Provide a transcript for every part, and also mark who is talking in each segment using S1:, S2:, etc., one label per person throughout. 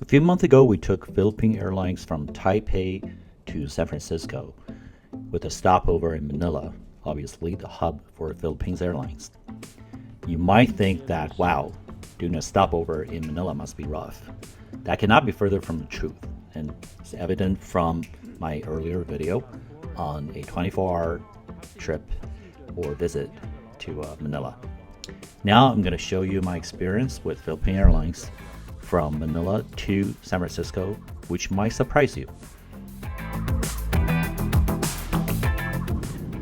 S1: A few months ago, we took Philippine Airlines from Taipei to San Francisco with a stopover in Manila, obviously the hub for Philippines Airlines. You might think that, wow, doing a stopover in Manila must be rough. That cannot be further from the truth, and it's evident from my earlier video on a 24-hour trip or visit to Manila. Now I'm going to show you my experience with Philippine Airlines from Manila to San Francisco, which might surprise you.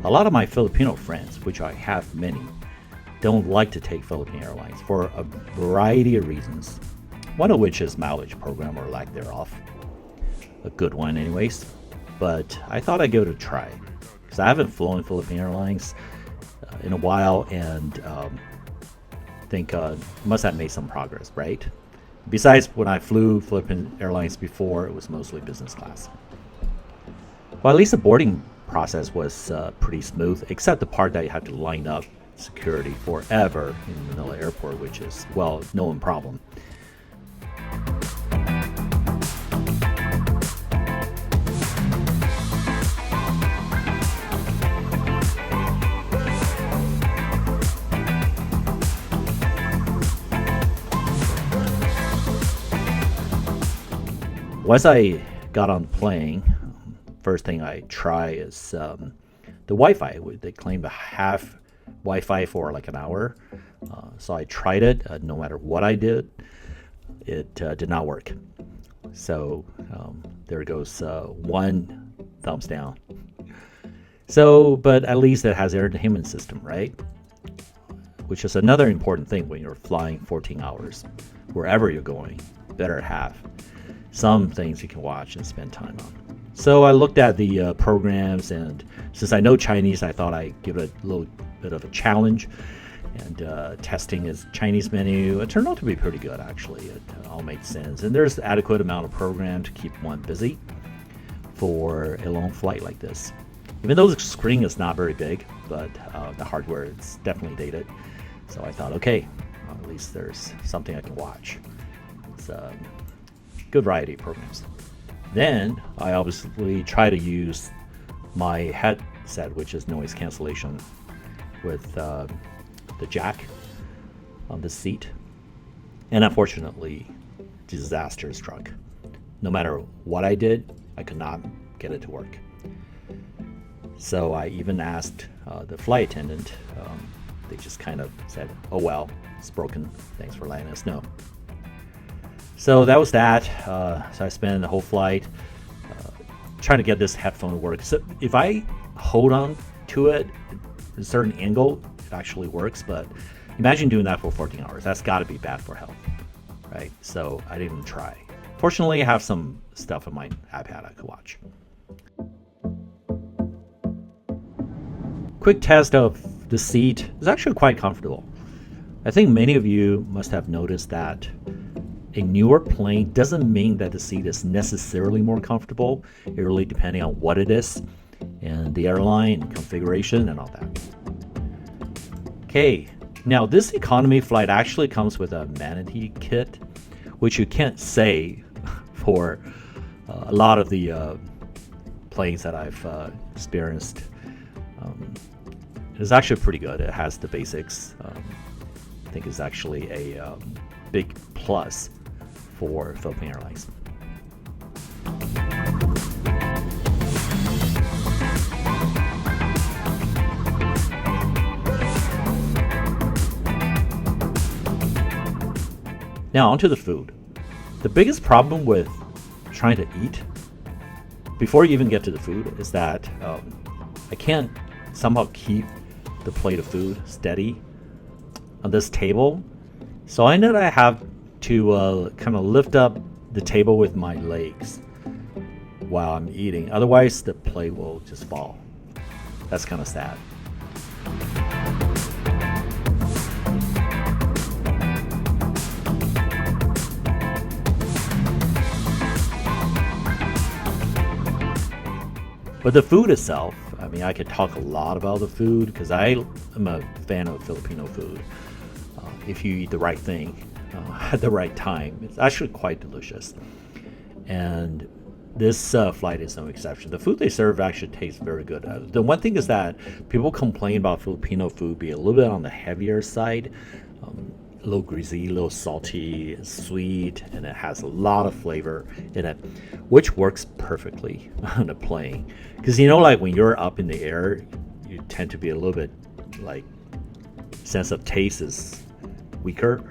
S1: A lot of my Filipino friends, which I have many, don't like to take Philippine Airlines for a variety of reasons, one of which is mileage program or lack thereof. A good one anyways, but I thought I'd give it a try because I haven't flown Philippine Airlines in a while and think must have made some progress, right? Besides, when I flew Philippine Airlines before, it was mostly business class. Well, at least the boarding process was pretty smooth, except the part that you had to line up security forever in Manila Airport, which is, well, no problem. Once I got on the plane, first thing I try is the Wi-Fi. They claim to have Wi-Fi for like an hour, so I tried it. No matter what I did, it did not work. So there goes one thumbs down. So, but at least it has entertainment system, right? Which is another important thing when you're flying 14 hours, wherever you're going. Better have some things you can watch and spend time on. So I looked at the programs, and since I know Chinese, I thought I'd give it a little bit of a challenge. And testing his Chinese menu, it turned out to be pretty good, actually. It all made sense. And there's adequate amount of program to keep one busy for a long flight like this. Even though the screen is not very big, but the hardware is definitely dated. So I thought, okay, well, at least there's something I can watch. It's good variety of programs. Then I obviously try to use my headset, which is noise cancellation, with the jack on the seat. And unfortunately, disaster struck. No matter what I did, I could not get it to work. So I even asked the flight attendant. They just kind of said, oh well, it's broken. Thanks for letting us know. So that was that. So I spent the whole flight trying to get this headphone to work. So if I hold on to it at a certain angle, it actually works. But imagine doing that for 14 hours. That's got to be bad for health, right? So I didn't even try. Fortunately, I have some stuff on my iPad I could watch. Quick test of the seat is actually quite comfortable. I think many of you must have noticed that a newer plane doesn't mean that the seat is necessarily more comfortable. It really depending on what it is and the airline configuration and all that. Okay, now this economy flight actually comes with a manatee kit, which you can't say for a lot of the planes that I've experienced. It's actually pretty good. It has the basics. I think it's actually a big plus for Philippine Airlines. Now onto the food. The biggest problem with trying to eat before you even get to the food is that I can't somehow keep the plate of food steady on this table. So I know that I have to kind of lift up the table with my legs while I'm eating. Otherwise, the plate will just fall. That's kind of sad. But the food itself, I mean, I could talk a lot about the food because I am a fan of Filipino food. If you eat the right thing, at the right time. It's actually quite delicious. And this flight is no exception. The food they serve actually tastes very good. The one thing is that people complain about Filipino food being a little bit on the heavier side, a little greasy, a little salty, sweet, and it has a lot of flavor in it, which works perfectly on a plane. Because like when you're up in the air, you tend to be a little bit like sense of taste is weaker.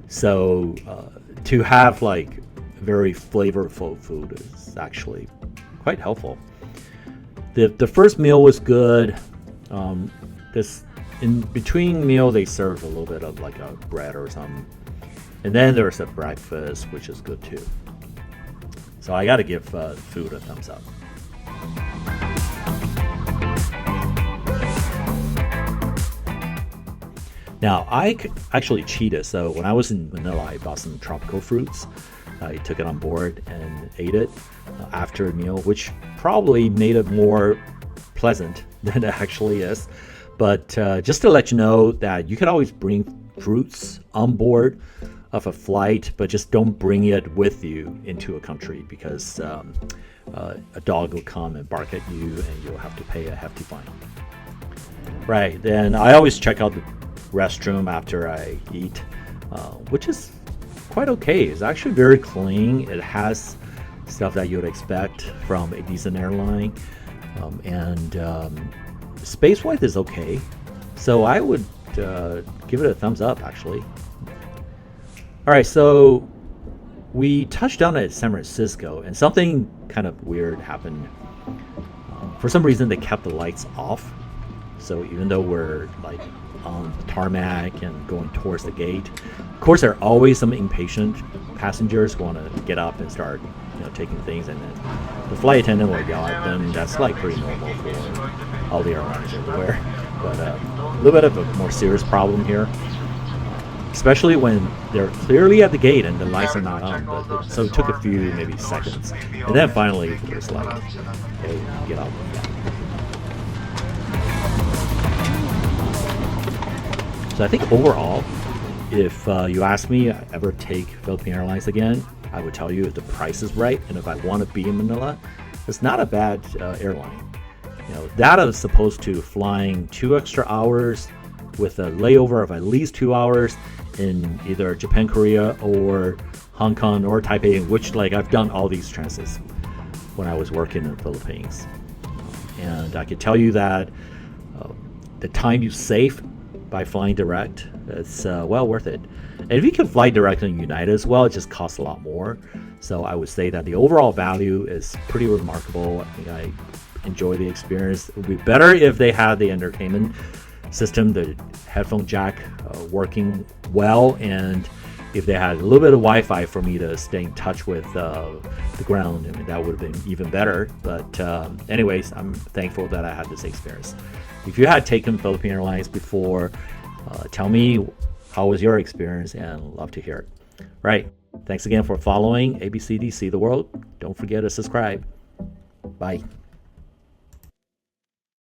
S1: So to have like very flavorful food is actually quite helpful. The first meal was good. This in between meal they served a little bit of like a bread or something, and then there's a breakfast which is good too. So I got to give food a thumbs up. Now I actually cheated. So when I was in Manila, I bought some tropical fruits. I took it on board and ate it after a meal, which probably made it more pleasant than it actually is. But just to let you know that you can always bring fruits on board of a flight, but just don't bring it with you into a country because a dog will come and bark at you and you'll have to pay a hefty fine. Right, then I always check out the restroom after I eat, which is quite okay. It's actually very clean. It has stuff that you would expect from a decent airline, and space-wise is okay. So I would give it a thumbs up, actually. All right, so we touched down at San Francisco, and something kind of weird happened. For some reason, they kept the lights off. So even though we're like on the tarmac and going towards the gate, of course, there are always some impatient passengers who want to get up and start, taking things, and then the flight attendant will yell at them. That's like pretty normal for all the airlines everywhere. But a little bit of a more serious problem here, especially when they're clearly at the gate and the lights are not on. But so it took a few maybe seconds, and then finally it was like, hey, get out. So I think overall, if you ask me, I ever take Philippine Airlines again, I would tell you if the price is right and if I want to be in Manila, it's not a bad airline. That is supposed to flying 2 extra hours with a layover of at least 2 hours in either Japan, Korea, or Hong Kong or Taipei, which like I've done all these transits when I was working in the Philippines. And I could tell you that the time you save by flying direct, it's well worth it. And if you can fly direct on United as well, it just costs a lot more. So I would say that the overall value is pretty remarkable. I think I enjoy the experience. It would be better if they had the entertainment system, the headphone jack working well, and if they had a little bit of Wi-Fi for me to stay in touch with the ground, I mean, that would have been even better. But anyways, I'm thankful that I had this experience. If you had taken Philippine Airlines before, tell me how was your experience, and love to hear it. Right. Thanks again for following ABCD See the World. Don't forget to subscribe. Bye.